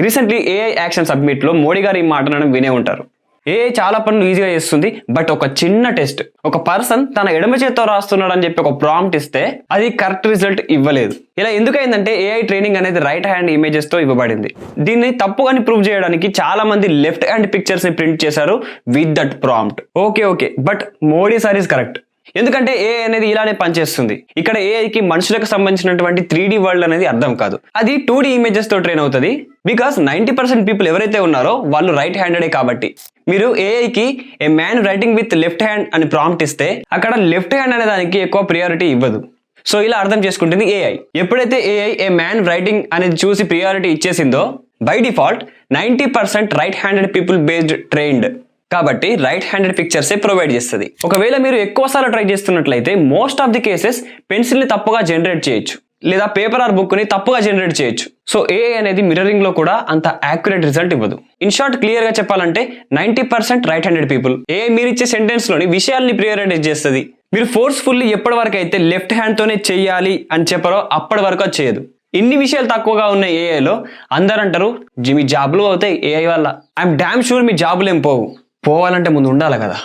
Recently AI action summit లో మోడీ గారు ఈ మాటలను వినే ఉంటారు. ఏఐ చాలా పనులు ఈజీగా చేస్తుంది, బట్ ఒక చిన్న టెస్ట్, ఒక పర్సన్ తన ఎడమ చేత్తో రాస్తున్నాడు అని చెప్పి ఒక ప్రాంప్ట్ ఇస్తే అది కరెక్ట్ రిజల్ట్ ఇవ్వలేదు. ఇలా ఎందుకైందంటే ఏఐ ట్రైనింగ్ అనేది రైట్ హ్యాండ్ ఇమేజెస్ తో ఇవ్వబడింది. దీన్ని తప్పుగాని ప్రూవ్ చేయడానికి చాలా మంది లెఫ్ట్ హ్యాండ్ పిక్చర్స్ ని ప్రింట్ చేశారు with that prompt. Okay, but Modi sir is correct. ఎందుకంటే ఏఐ అనేది ఇలానే పనిచేస్తుంది. ఇక్కడ ఏఐకి మనుషులకు సంబంధించినటువంటి 3D వరల్డ్ అనేది అర్థం కాదు, అది 2D ఇమేజెస్ తో ట్రైన్ అవుతుంది. బికాస్ 90% పీపుల్ ఎవరైతే ఉన్నారో వాళ్ళు రైట్ హ్యాండెడే కాబట్టి. మీరు ఏఐకి a man writing with left hand అని ప్రాంప్ట్ ఇస్తే అక్కడ లెఫ్ట్ హ్యాండ్ అనే దానికి ఎక్కువ ప్రియారిటీ ఇవ్వదు. సో ఇలా అర్థం చేసుకుంటుంది ఏఐ. ఎప్పుడైతే ఏఐ ఏ మ్యాన్ రైటింగ్ అనేది చూసి ప్రియారిటీ ఇచ్చేసిందో by default 90% right handed people based trained కాబట్టి రైట్ హ్యాండెడ్ పిక్చర్సే ప్రొవైడ్ చేస్తుంది. ఒకవేళ మీరు ఎక్కువ సార్లు ట్రై చేస్తున్నట్లయితే most of the cases pencil ని తప్పుగా జనరేట్ చేయొచ్చు, లేదా పేపర్ ఆర్ బుక్ ని తప్పుగా జనరేట్ చేయొచ్చు. సో ఏఐ అనేది మిర్రరింగ్ లో కూడా అంత యాక్యురేట్ రిజల్ట్ ఇవ్వదు. ఇన్ షార్ట్ క్లియర్ గా చెప్పాలంటే 90% రైట్ హ్యాండెడ్ పీపుల్. ఏఐ మీరు ఇచ్చే సెంటెన్స్ లోని విషయాల్ని ప్రియారిటైజ్ చేస్తుంది. మీరు ఫోర్స్ఫుల్లీ ఎప్పటి వరకు అయితే లెఫ్ట్ హ్యాండ్ తోనే చెయ్యాలి అని చెప్పారో అప్పటి వరకు అది చేయదు. ఇన్ని విషయాలు తక్కువగా ఉన్న ఏఐలో అందరూ అంటారు మీ జాబులు అవుతాయి ఏఐ వల్ల. ఐఎమ్ డామ్ షూర్ మీ జాబులు ఏం పోవాలంటే ముందు ఉండాలి కదా.